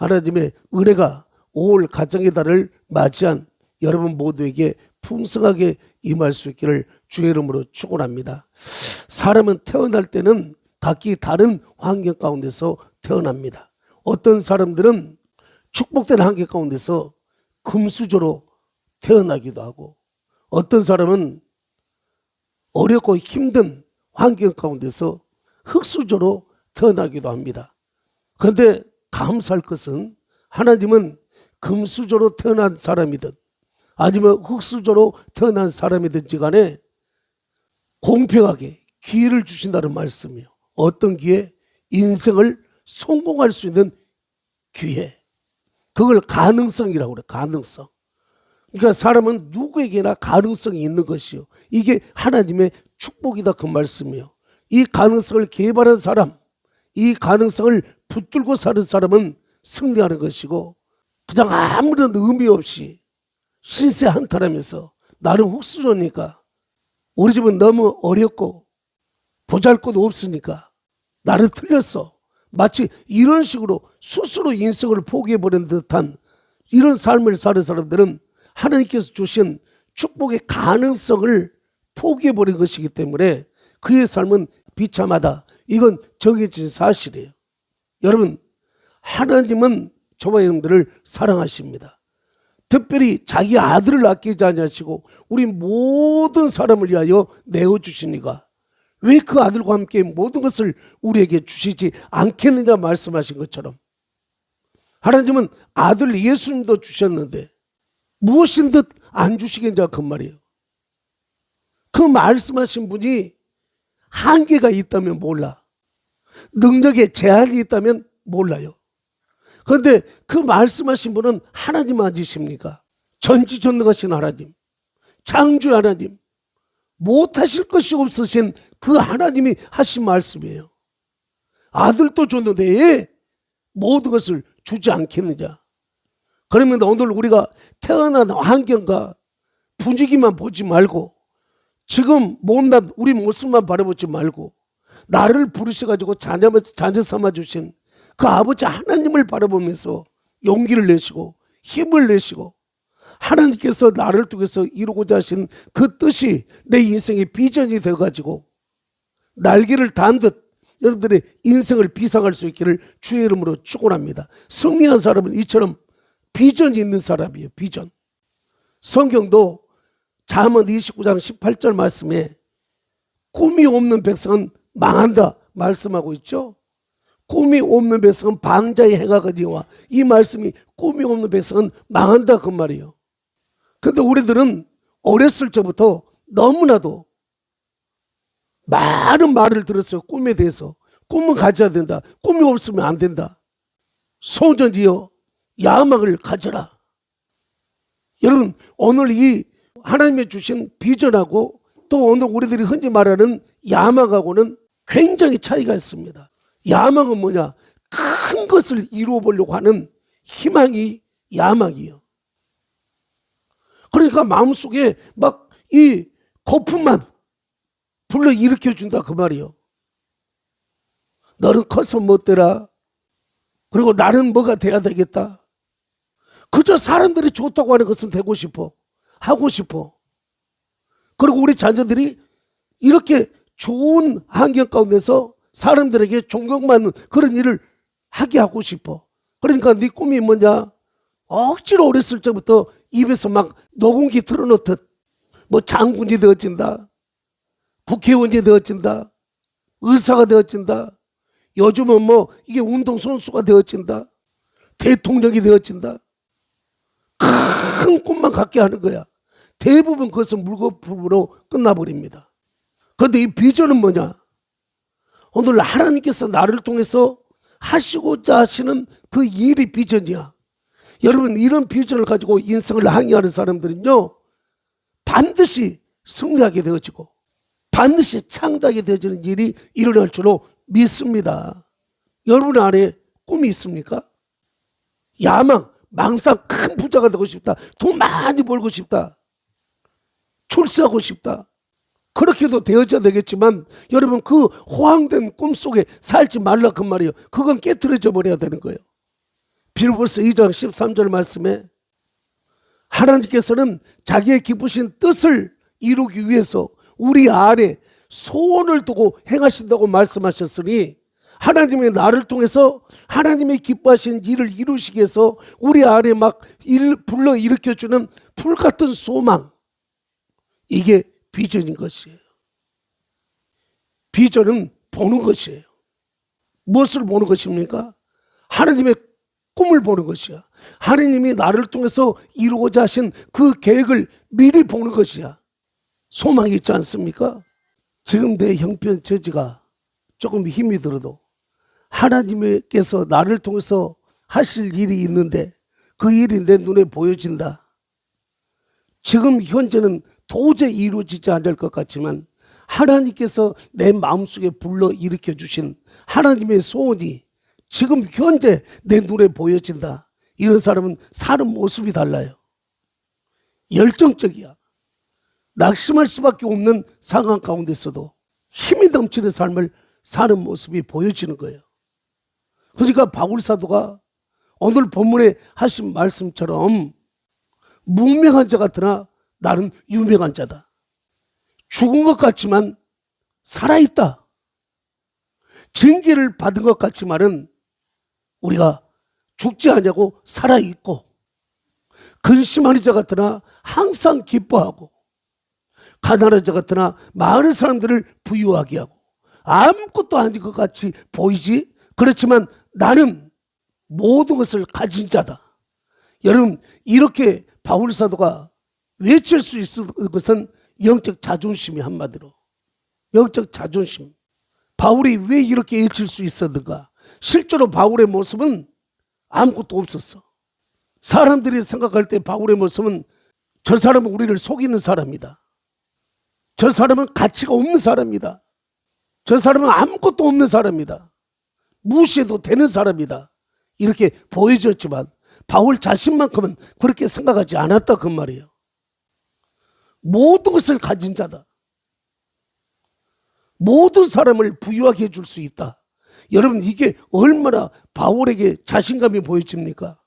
하나님의 은혜가 올 가정의 달을 맞이한 여러분 모두에게 풍성하게 임할 수 있기를 주의 이름으로 축원합니다. 사람은 태어날 때는 각기 다른 환경 가운데서 태어납니다. 어떤 사람들은 축복된 환경 가운데서 금수저로 태어나기도 하고, 어떤 사람은 어렵고 힘든 환경 가운데서 흙수저로 태어나기도 합니다. 그런데 감사할 것은 하나님은 금수저로 태어난 사람이든 아니면 흙수저로 태어난 사람이든지 간에 공평하게 기회를 주신다는 말씀이요. 어떤 기회? 인생을 성공할 수 있는 기회. 그걸 가능성이라고 그래요. 가능성. 그러니까 사람은 누구에게나 가능성이 있는 것이요. 이게 하나님의 축복이다 그 말씀이요. 이 가능성을 개발한 사람, 이 가능성을 붙들고 사는 사람은 승리하는 것이고, 그냥 아무런 의미 없이 신세 한탄하면서 나름 흙수저니까, 우리 집은 너무 어렵고 보잘것 없으니까 나를 틀렸어, 마치 이런 식으로 스스로 인생을 포기해버린 듯한 이런 삶을 사는 사람들은 하나님께서 주신 축복의 가능성을 포기해버린 것이기 때문에 그의 삶은 비참하다. 이건 정해진 사실이에요. 여러분, 하나님은 저와 여러분들을 사랑하십니다. 특별히 자기 아들을 아끼지 아니하시고 우리 모든 사람을 위하여 내어주시니까 왜 그 아들과 함께 모든 것을 우리에게 주시지 않겠느냐 말씀하신 것처럼, 하나님은 아들 예수님도 주셨는데 무엇인 듯 안 주시겠냐 그 말이에요. 그 말씀하신 분이 한계가 있다면 몰라, 능력에 제한이 있다면 몰라요. 그런데 그 말씀하신 분은 하나님 아니십니까? 전지전능하신 하나님, 창조의 하나님, 못하실 것이 없으신 그 하나님이 하신 말씀이에요. 아들도 줬는데 왜 모든 것을 주지 않겠느냐. 그러면 오늘 우리가 태어난 환경과 분위기만 보지 말고, 지금 못난 우리 모습만 바라보지 말고, 나를 부르셔가지고 자녀 삼아주신 그 아버지 하나님을 바라보면서 용기를 내시고 힘을 내시고, 하나님께서 나를 통해서 이루고자 하신 그 뜻이 내 인생의 비전이 되어가지고 날개를 단 듯 여러분들의 인생을 비상할 수 있기를 주의 이름으로 축원합니다. 승리한 사람은 이처럼 비전이 있는 사람이에요. 비전. 성경도 잠언 29장 18절 말씀에 꿈이 없는 백성은 망한다 말씀하고 있죠. 꿈이 없는 백성은 방자의 해가 거니와, 이 말씀이 꿈이 없는 백성은 망한다 그 말이에요. 근데 우리들은 어렸을 적부터 너무나도 많은 말을 들었어요. 꿈에 대해서. 꿈은 가져야 된다. 꿈이 없으면 안 된다. 소년이여 야망을 가져라. 여러분, 오늘 이 하나님이 주신 비전하고 또 오늘 우리들이 흔히 말하는 야망하고는 굉장히 차이가 있습니다. 야망은 뭐냐? 큰 것을 이루어 보려고 하는 희망이 야망이에요. 그러니까 마음속에 막 이 거품만 불러 일으켜 준다 그 말이에요. 너는 커서 뭐 되라. 그리고 나는 뭐가 돼야 되겠다. 그저 사람들이 좋다고 하는 것은 되고 싶어, 하고 싶어. 그리고 우리 자녀들이 이렇게 좋은 환경 가운데서 사람들에게 존경받는 그런 일을 하게 하고 싶어. 그러니까 네 꿈이 뭐냐? 억지로 어렸을 적부터 입에서 막 녹음기 틀어놓듯 뭐 장군이 되어진다, 국회의원이 되어진다, 의사가 되어진다, 요즘은 뭐 이게 운동선수가 되어진다, 대통령이 되어진다. 큰 꿈만 갖게 하는 거야. 대부분 그것은 물거품으로 끝나버립니다. 그런데 이 비전은 뭐냐? 오늘 하나님께서 나를 통해서 하시고자 하시는 그 일이 비전이야. 여러분, 이런 비전을 가지고 인생을 항해하는 사람들은요, 반드시 승리하게 되어지고 반드시 창대하게 되어지는 일이 일어날 줄로 믿습니다. 여러분 안에 꿈이 있습니까? 야망, 망상, 큰 부자가 되고 싶다, 돈 많이 벌고 싶다, 출세하고 싶다. 그렇게도 되어져야 되겠지만 여러분, 그 호황된 꿈속에 살지 말라 그 말이에요. 그건 깨트려져 버려야 되는 거예요. 빌보스 2장 13절 말씀에 하나님께서는 자기의 기쁘신 뜻을 이루기 위해서 우리 안에 소원을 두고 행하신다고 말씀하셨으니, 하나님의 나를 통해서 하나님의 기뻐하신 일을 이루시기 위해서 우리 안에 막 불러 일으켜주는 불같은 소망, 이게 비전인 것이에요. 비전은 보는 것이에요. 무엇을 보는 것입니까? 하나님의 꿈을 보는 것이야. 하나님이 나를 통해서 이루고자 하신 그 계획을 미리 보는 것이야. 소망이 있지 않습니까? 지금 내 형편 처지가 조금 힘이 들어도 하나님께서 나를 통해서 하실 일이 있는데 그 일이 내 눈에 보여진다. 지금 현재는 도저히 이루어지지 않을 것 같지만 하나님께서 내 마음속에 불러 일으켜 주신 하나님의 소원이 지금 현재 내 눈에 보여진다. 이런 사람은 사는 모습이 달라요. 열정적이야. 낙심할 수밖에 없는 상황 가운데서도 힘이 넘치는 삶을 사는 모습이 보여지는 거예요. 그러니까 바울 사도가 오늘 본문에 하신 말씀처럼 무명한 자 같으나 나는 유명한 자다. 죽은 것 같지만 살아있다. 징계를 받은 것 같지만은 우리가 죽지 않냐고 살아있고, 근심하는 자 같으나 항상 기뻐하고, 가난한 자 같으나 많은 사람들을 부유하게 하고, 아무것도 아닌 것 같이 보이지, 그렇지만 나는 모든 것을 가진 자다. 여러분, 이렇게 바울 사도가 외칠 수 있는 것은 영적 자존심이, 한마디로 영적 자존심. 바울이 왜 이렇게 외칠 수 있었는가? 실제로 바울의 모습은 아무것도 없었어. 사람들이 생각할 때 바울의 모습은 저 사람은 우리를 속이는 사람이다. 저 사람은 가치가 없는 사람이다. 저 사람은 아무것도 없는 사람이다. 무시해도 되는 사람이다. 이렇게 보여졌지만 바울 자신만큼은 그렇게 생각하지 않았다, 그 말이에요. 모든 것을 가진 자다. 모든 사람을 부유하게 해줄 수 있다. 여러분, 이게 얼마나 바울에게 자신감이 보여집니까?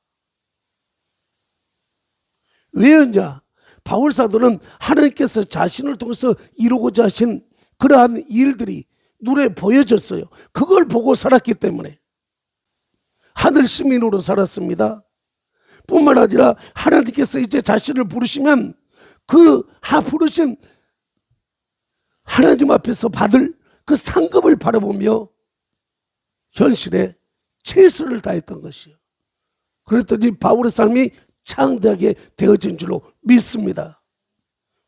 왜였냐? 바울 사도는 하나님께서 자신을 통해서 이루고자 하신 그러한 일들이 눈에 보여졌어요. 그걸 보고 살았기 때문에 하늘 시민으로 살았습니다. 뿐만 아니라 하나님께서 이제 자신을 부르시면 그 부르신 하나님 앞에서 받을 그 상급을 바라보며 현실에 최선을 다했던 것이요. 그랬더니 바울의 삶이 창대하게 되어진 줄로 믿습니다.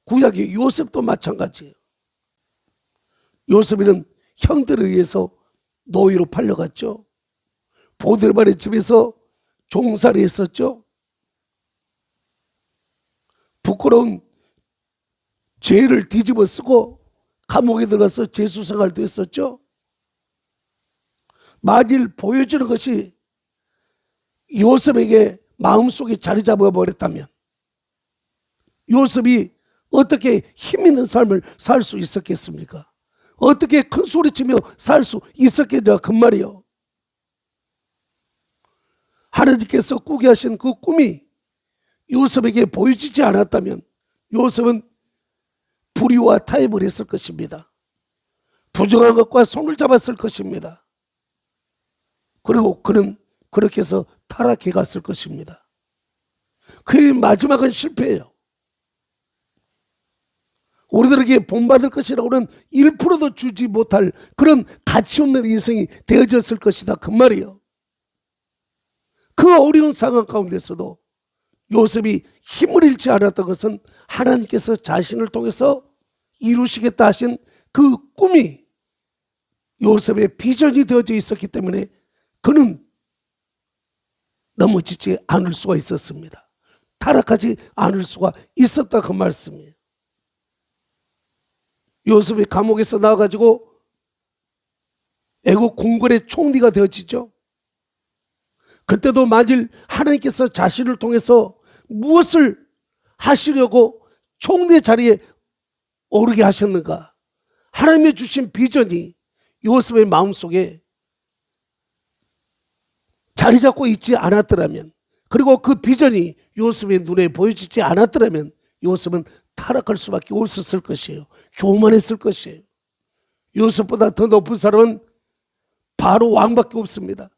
구약의 요셉도 마찬가지예요. 요셉이는 형들에 의해서 노예로 팔려갔죠. 보디발의 집에서 종살이 했었죠. 부끄러운 죄를 뒤집어 쓰고 감옥에 들어가서 재수생활도 했었죠. 만일 보여주는 것이 요셉에게 마음속에 자리 잡아버렸다면 요셉이 어떻게 힘있는 삶을 살 수 있었겠습니까? 어떻게 큰 소리치며 살 수 있었겠냐, 그 말이요. 하나님께서 꾸게 하신 그 꿈이 요셉에게 보여지지 않았다면 요셉은 불의와 타협을 했을 것입니다. 부정한 것과 손을 잡았을 것입니다. 그리고 그는 그렇게 해서 타락해 갔을 것입니다. 그의 마지막은 실패예요. 우리들에게 본받을 것이라고는 1%도 주지 못할 그런 가치 없는 인생이 되어졌을 것이다, 그 말이에요. 그 어려운 상황 가운데서도 요셉이 힘을 잃지 않았던 것은 하나님께서 자신을 통해서 이루시겠다 하신 그 꿈이 요셉의 비전이 되어져 있었기 때문에 그는 넘어지지 않을 수가 있었습니다. 타락하지 않을 수가 있었다, 그 말씀이에요. 요셉이 감옥에서 나와가지고 애국 궁궐의 총리가 되어지죠. 그때도 만일 하나님께서 자신을 통해서 무엇을 하시려고 총리 자리에 오르게 하셨는가? 하나님의 주신 비전이 요셉의 마음속에 자리 잡고 있지 않았더라면, 그리고 그 비전이 요셉의 눈에 보여지지 않았더라면 요셉은 타락할 수밖에 없었을 것이에요. 교만했을 것이에요. 요셉보다 더 높은 사람은 바로 왕밖에 없습니다.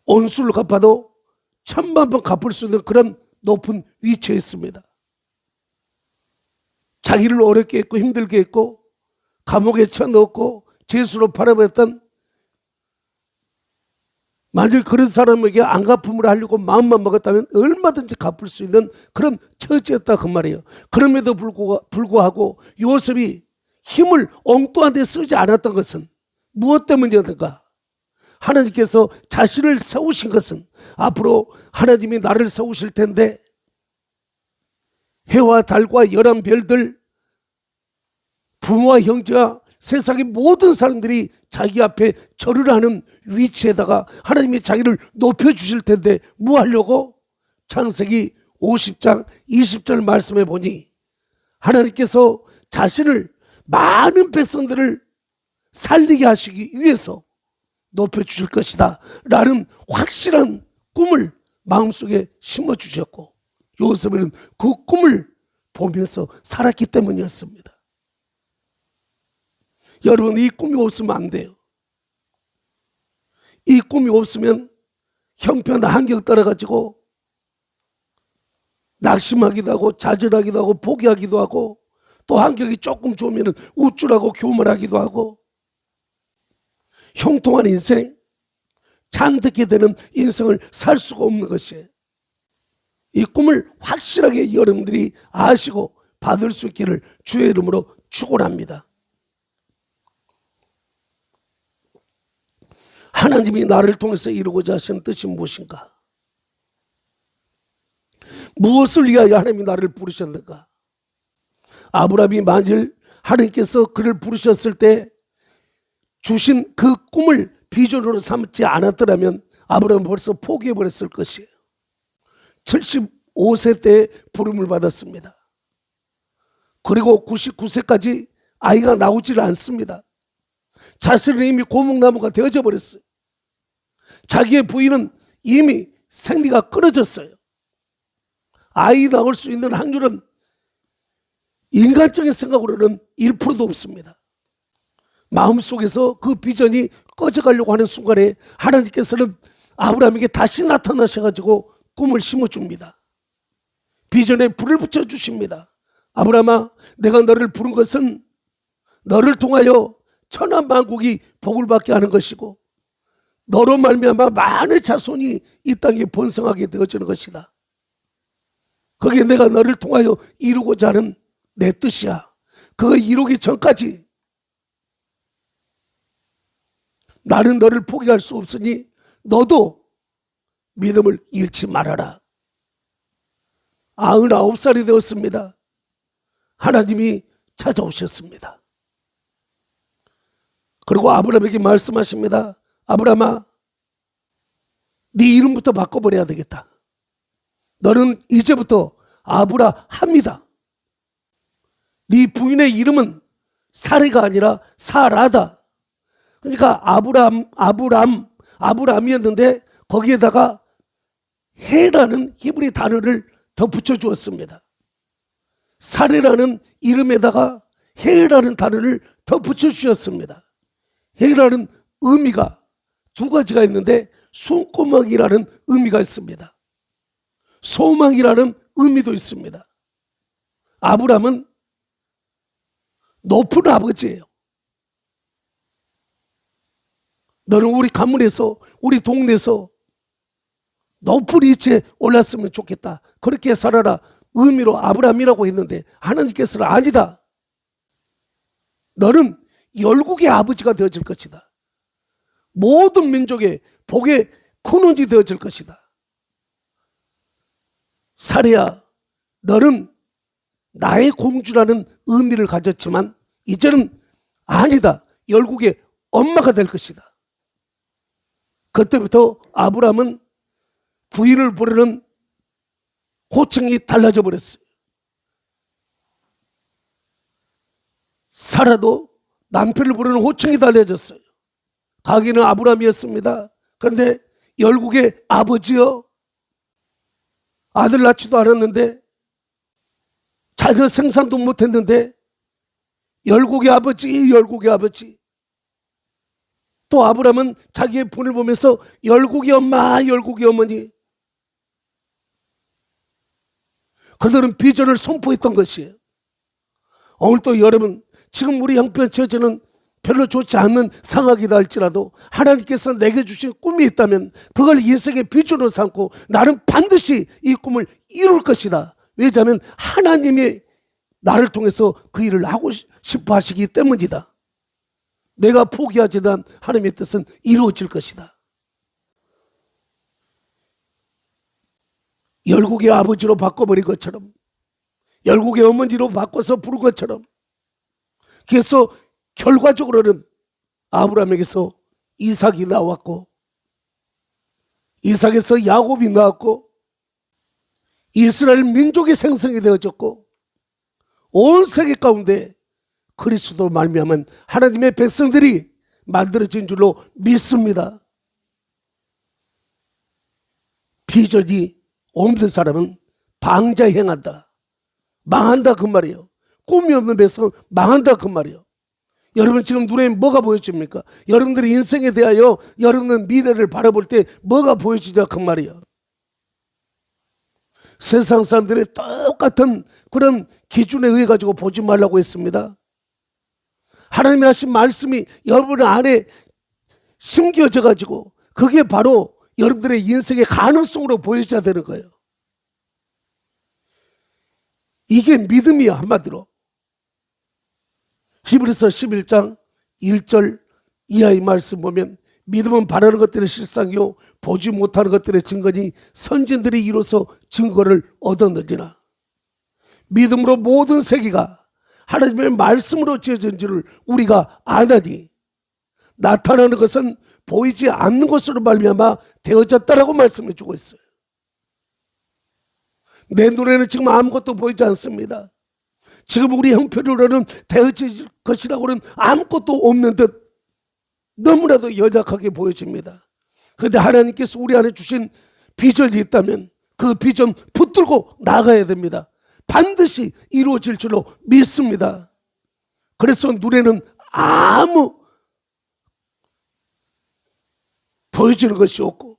온수를 갚아도 1000만 번 갚을 수 있는 그런 높은 위치에 있습니다. 자기를 어렵게 했고 힘들게 했고 감옥에 쳐넣었고 죄수로 팔아버렸던, 만일 그런 사람에게 안갚음을 하려고 마음만 먹었다면 얼마든지 갚을 수 있는 그런 처지였다 그 말이에요. 그럼에도 불구하고 요셉이 힘을 엉뚱한 데 쓰지 않았던 것은 무엇 때문이었는가? 하나님께서 자신을 세우신 것은 앞으로 하나님이 나를 세우실 텐데 해와 달과 열한 별들, 부모와 형제와 세상의 모든 사람들이 자기 앞에 절을 하는 위치에다가 하나님이 자기를 높여주실 텐데 뭐 하려고? 창세기 50장 20절 말씀해 보니 하나님께서 자신을 많은 백성들을 살리게 하시기 위해서 높여주실 것이다 라는 확실한 꿈을 마음속에 심어주셨고, 요셉은 그 꿈을 보면서 살았기 때문이었습니다. 여러분, 이 꿈이 없으면 안 돼요. 이 꿈이 없으면 형편 한경 따라가지고 낙심하기도 하고 좌절하기도 하고 포기하기도 하고, 또 환경이 조금 좋으면 우쭐하고 교만하기도 하고, 형통한 인생, 잔뜩게 되는 인생을 살 수가 없는 것이에요. 이 꿈을 확실하게 여러분들이 아시고 받을 수 있기를 주의 이름으로 축원합니다. 하나님이 나를 통해서 이루고자 하시는 뜻이 무엇인가? 무엇을 위하여 하나님이 나를 부르셨는가? 아브라함이 만일 하나님께서 그를 부르셨을 때 주신 그 꿈을 비전으로 삼지 않았더라면 아브라함은 벌써 포기해버렸을 것이에요. 75세 때 부름을 받았습니다. 그리고 99세까지 아이가 나오질 않습니다. 자신은 이미 고목나무가 되어져 버렸어요. 자기의 부인은 이미 생리가 끊어졌어요. 아이 나올 수 있는 확률은 인간적인 생각으로는 1%도 없습니다. 마음속에서 그 비전이 꺼져가려고 하는 순간에 하나님께서는 아브라함에게 다시 나타나셔가지고 꿈을 심어줍니다. 비전에 불을 붙여주십니다. 아브라함아, 내가 너를 부른 것은 너를 통하여 천하만국이 복을 받게 하는 것이고 너로 말미암아 많은 자손이 이 땅에 번성하게 되어지는 것이다. 그게 내가 너를 통하여 이루고자 하는 내 뜻이야. 그거 이루기 전까지 나는 너를 포기할 수 없으니 너도 믿음을 잃지 말아라. 99살이 되었습니다. 하나님이 찾아오셨습니다. 그리고 아브라함에게 말씀하십니다. 아브라함아, 네 이름부터 바꿔버려야 되겠다. 너는 이제부터 아브라함이다. 네 부인의 이름은 사레가 아니라 사라다. 그러니까 아브라함이었는데 거기에다가 해라는 히브리 단어를 더 붙여주었습니다. 사레라는 이름에다가 해라는 단어를 더 붙여주셨습니다. 해라는 의미가 두 가지가 있는데 손구멍이라는 의미가 있습니다. 소망이라는 의미도 있습니다. 아브라함은 높은 아버지예요. 너는 우리 가문에서 우리 동네에서 높은 위치에 올랐으면 좋겠다. 그렇게 살아라. 의미로 아브라함이라고 했는데 하나님께서는 아니다. 너는 열국의 아버지가 되어질 것이다. 모든 민족의 복의 근원이 되어질 것이다. 사레야, 너는 나의 공주라는 의미를 가졌지만 이제는 아니다. 열국의 엄마가 될 것이다. 그때부터 아브라함은 부인을 부르는 호칭이 달라져 버렸어요. 사라도 남편을 부르는 호칭이 달라졌어요. 가기는 아브라함이었습니다. 그런데 열국의 아버지요, 아들 낳지도 않았는데 자녀 생산도 못했는데 열국의 아버지. 또 아브라함은 자기의 본을 보면서 열국의 엄마, 열국의 어머니, 그들은 비전을 선포했던 것이에요. 오늘 또 여러분, 지금 우리 형편 처지는 별로 좋지 않는 상황이다 할지라도 하나님께서 내게 주신 꿈이 있다면 그걸 인생의 비전으로 삼고 나는 반드시 이 꿈을 이룰 것이다. 왜냐하면 하나님이 나를 통해서 그 일을 하고 싶어 하시기 때문이다. 내가 포기하지만 하나님의 뜻은 이루어질 것이다. 열국의 아버지로 바꿔버린 것처럼, 열국의 어머니로 바꿔서 부른 것처럼, 그래서 결과적으로는 아브라함에게서 이삭이 나왔고, 이삭에서 야곱이 나왔고, 이스라엘 민족이 생성이 되어졌고, 온 세계 가운데 그리스도로 말미암은 하나님의 백성들이 만들어진 줄로 믿습니다. 비전이 없는 사람은 방자에 행한다. 망한다 그 말이에요. 꿈이 없는 백성은 망한다 그 말이에요. 여러분 지금 눈에 뭐가 보여집니까? 여러분들의 인생에 대하여 여러분은 미래를 바라볼 때 뭐가 보여지냐 그 말이에요. 세상 사람들의 똑같은 그런 기준에 의해 가지고 보지 말라고 했습니다. 하나님이 하신 말씀이 여러분 안에 심겨져 가지고 그게 바로 여러분들의 인생의 가능성으로 보여져야 되는 거예요. 이게 믿음이야. 한마디로 히브리서 11장 1절 이하의 말씀 보면 믿음은 바라는 것들의 실상이요 보지 못하는 것들의 증거니 선진들이 이로써 증거를 얻었느니라. 믿음으로 모든 세계가 하나님의 말씀으로 지어진 줄을 우리가 아나니 나타나는 것은 보이지 않는 것으로 말미암아 되어졌다라고 말씀해 주고 있어요. 내 눈에는 지금 아무것도 보이지 않습니다. 지금 우리 형편으로는 되어질 것이라고는 아무것도 없는 듯 너무나도 연약하게 보여집니다. 그런데 하나님께서 우리 안에 주신 비전이 있다면 그 비전 붙들고 나가야 됩니다. 반드시 이루어질 줄로 믿습니다. 그래서 눈에는 아무 보여지는 것이 없고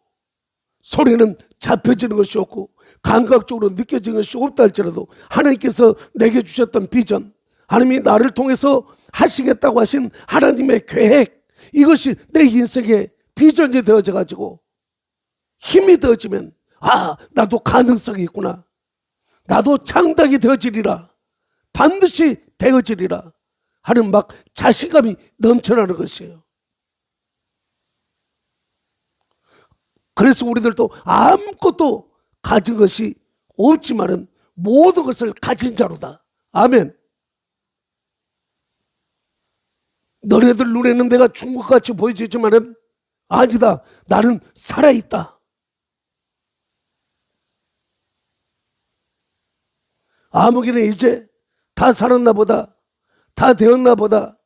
손에는 잡혀지는 것이 없고 감각적으로 느껴지는 것이 없다 할지라도 하나님께서 내게 주셨던 비전, 하나님이 나를 통해서 하시겠다고 하신 하나님의 계획, 이것이 내 인생의 비전이 되어져 가지고 힘이 되어지면 나도 가능성이 있구나, 나도 창작이 되어지리라, 반드시 되어지리라 하는 막 자신감이 넘쳐나는 것이에요. 그래서 우리들도 아무것도 가진 것이 없지만은 모든 것을 가진 자로다. 아멘. 너네들 눈에는 내가 죽은 것 같이 보여지지만은 아니다. 나는 살아있다. 아무개는 이제 다 살았나 보다, 다 되었나 보다,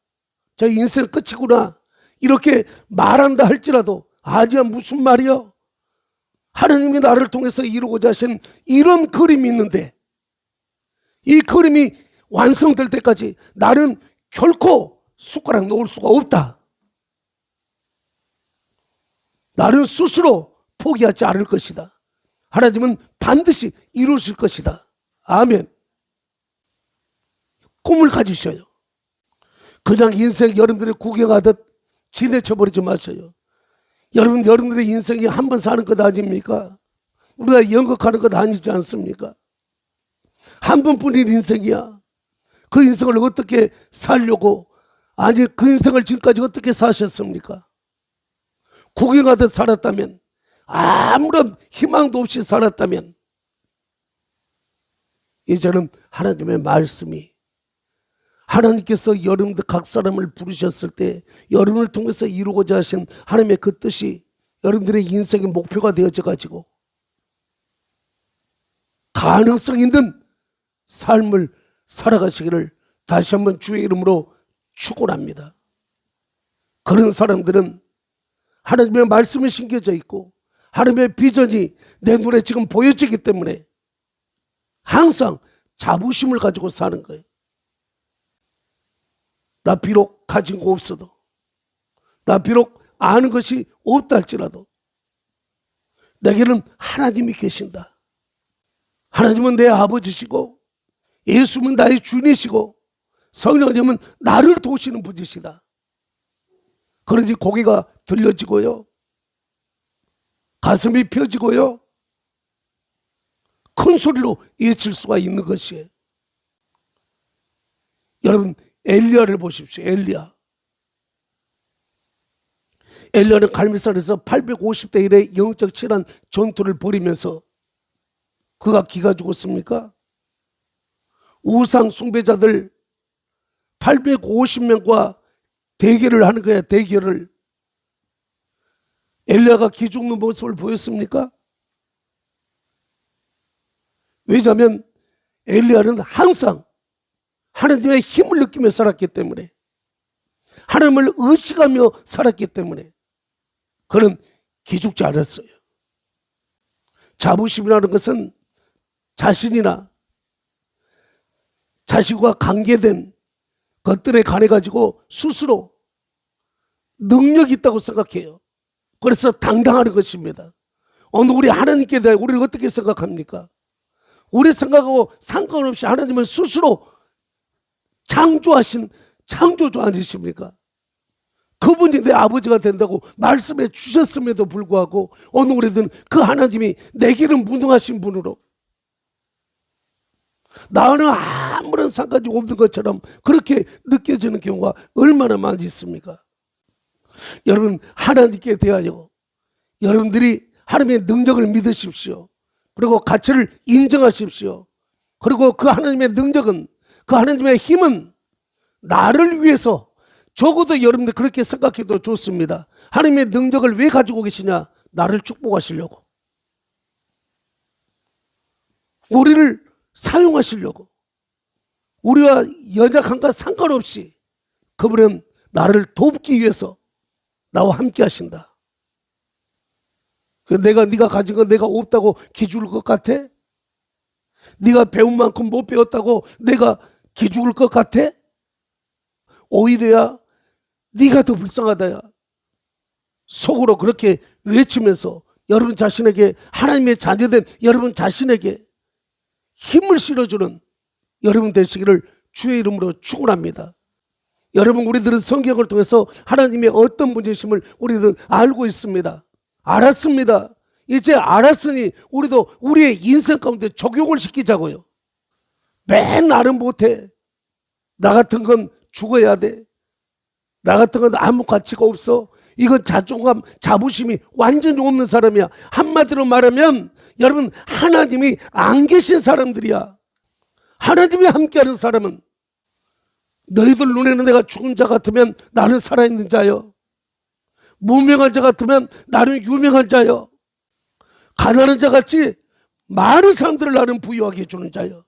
저 인생 끝이구나 이렇게 말한다 할지라도 아니야, 무슨 말이야. 하나님이 나를 통해서 이루고자 하신 이런 그림이 있는데 이 그림이 완성될 때까지 나는 결코 숟가락 놓을 수가 없다. 나는 스스로 포기하지 않을 것이다. 하나님은 반드시 이루실 것이다. 아멘. 꿈을 가지셔요. 그냥 인생 여러분들이 구경하듯 지내쳐버리지 마세요. 여러분들의 인생이 한 번 사는 것 아닙니까? 우리가 연극하는 것 아니지 않습니까? 한 번뿐인 인생이야. 그 인생을 어떻게 살려고, 아니 그 인생을 지금까지 어떻게 사셨습니까? 구경하듯 살았다면, 아무런 희망도 없이 살았다면, 이제는 하나님의 말씀이, 하나님께서 여러분들 각 사람을 부르셨을 때 여러분을 통해서 이루고자 하신 하나님의 그 뜻이 여러분들의 인생의 목표가 되어져 가지고 가능성 있는 삶을 살아가시기를 다시 한번 주의 이름으로 축원합니다. 그런 사람들은 하나님의 말씀이 심겨져 있고 하나님의 비전이 내 눈에 지금 보여지기 때문에 항상 자부심을 가지고 사는 거예요. 나 비록 가진 거 없어도, 나 비록 아는 것이 없다 할지라도 내게는 하나님이 계신다. 하나님은 내 아버지시고 예수는 나의 주님이시고 성령님은 나를 도우시는 분이시다. 그러니 고개가 들려지고요, 가슴이 펴지고요, 큰 소리로 외칠 수가 있는 것이에요. 여러분, 엘리야를 보십시오. 엘리야는 갈멜산에서 850대 1의 영적 치열한 전투를 벌이면서 그가 기가 죽었습니까? 우상 숭배자들 850명과 대결을 하는 거야. 대결을. 엘리야가 기 죽는 모습을 보였습니까? 왜냐하면 엘리야는 항상 하나님의 힘을 느끼며 살았기 때문에, 하나님을 의식하며 살았기 때문에 그는 기죽지 않았어요. 자부심이라는 것은 자신이나 자신과 관계된 것들에 관해 가지고 스스로 능력이 있다고 생각해요. 그래서 당당하는 것입니다. 오늘 우리 하나님께 대해 우리를 어떻게 생각합니까? 우리 생각하고 상관없이 하나님은 스스로 창조하신 창조주 아니십니까? 그분이 내 아버지가 된다고 말씀해 주셨음에도 불구하고 오늘 우리들은 그 하나님이 내게는 무능하신 분으로, 나는 아무런 상관이 없는 것처럼 그렇게 느껴지는 경우가 얼마나 많이 있습니까? 여러분, 하나님께 대하여 여러분들이 하나님의 능력을 믿으십시오. 그리고 가치를 인정하십시오. 그리고 그 하나님의 능력은, 그 하나님의 힘은 나를 위해서, 적어도 여러분들 그렇게 생각해도 좋습니다. 하나님의 능력을 왜 가지고 계시냐? 나를 축복하시려고, 우리를 사용하시려고, 우리와 연약함과 상관없이 그분은 나를 돕기 위해서 나와 함께 하신다. 네가 가진 건 내가 없다고 기죽을 것 같아? 네가 배운 만큼 못 배웠다고 내가 기죽을 것 같아? 오히려야 네가 더 불쌍하다야. 속으로 그렇게 외치면서 여러분 자신에게, 하나님의 자녀된 여러분 자신에게 힘을 실어주는 여러분 되시기를 주의 이름으로 축원합니다. 여러분, 우리들은 성경을 통해서 하나님의 어떤 분이심을 우리들은 알고 있습니다. 알았습니다. 이제 알았으니 우리도 우리의 인생 가운데 적용을 시키자고요. 맨 나는 못해, 나 같은 건 죽어야 돼, 나 같은 건 아무 가치가 없어, 이건 자존감, 자부심이 완전히 없는 사람이야. 한마디로 말하면 여러분, 하나님이 안 계신 사람들이야. 하나님이 함께하는 사람은, 너희들 눈에는 내가 죽은 자 같으면 나는 살아있는 자요, 무명한 자 같으면 나는 유명한 자요, 가난한 자 같이 많은 사람들을 나는 부유하게 해주는 자요,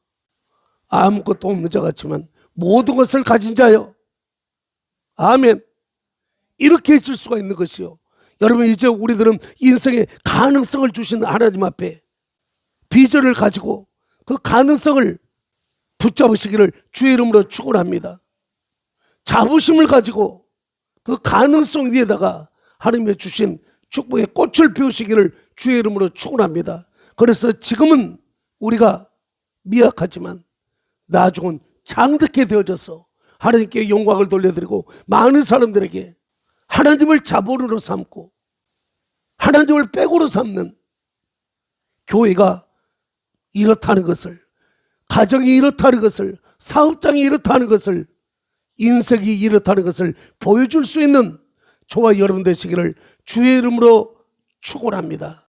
아무것도 없는 자 같지만 모든 것을 가진 자요. 아멘. 이렇게 해줄 수가 있는 것이요. 여러분, 이제 우리들은 인생의 가능성을 주신 하나님 앞에 비전을 가지고 그 가능성을 붙잡으시기를 주의 이름으로 축원합니다. 자부심을 가지고 그 가능성 위에다가 하나님의 주신 축복의 꽃을 피우시기를 주의 이름으로 축원합니다. 그래서 지금은 우리가 미약하지만 나중은 장득해 되어져서 하나님께 영광을 돌려드리고 많은 사람들에게 하나님을 자본으로 삼고 하나님을 백으로 삼는 교회가 이렇다는 것을, 가정이 이렇다는 것을, 사업장이 이렇다는 것을, 인생이 이렇다는 것을 보여줄 수 있는 저와 여러분 되시기를 주의 이름으로 축원합니다.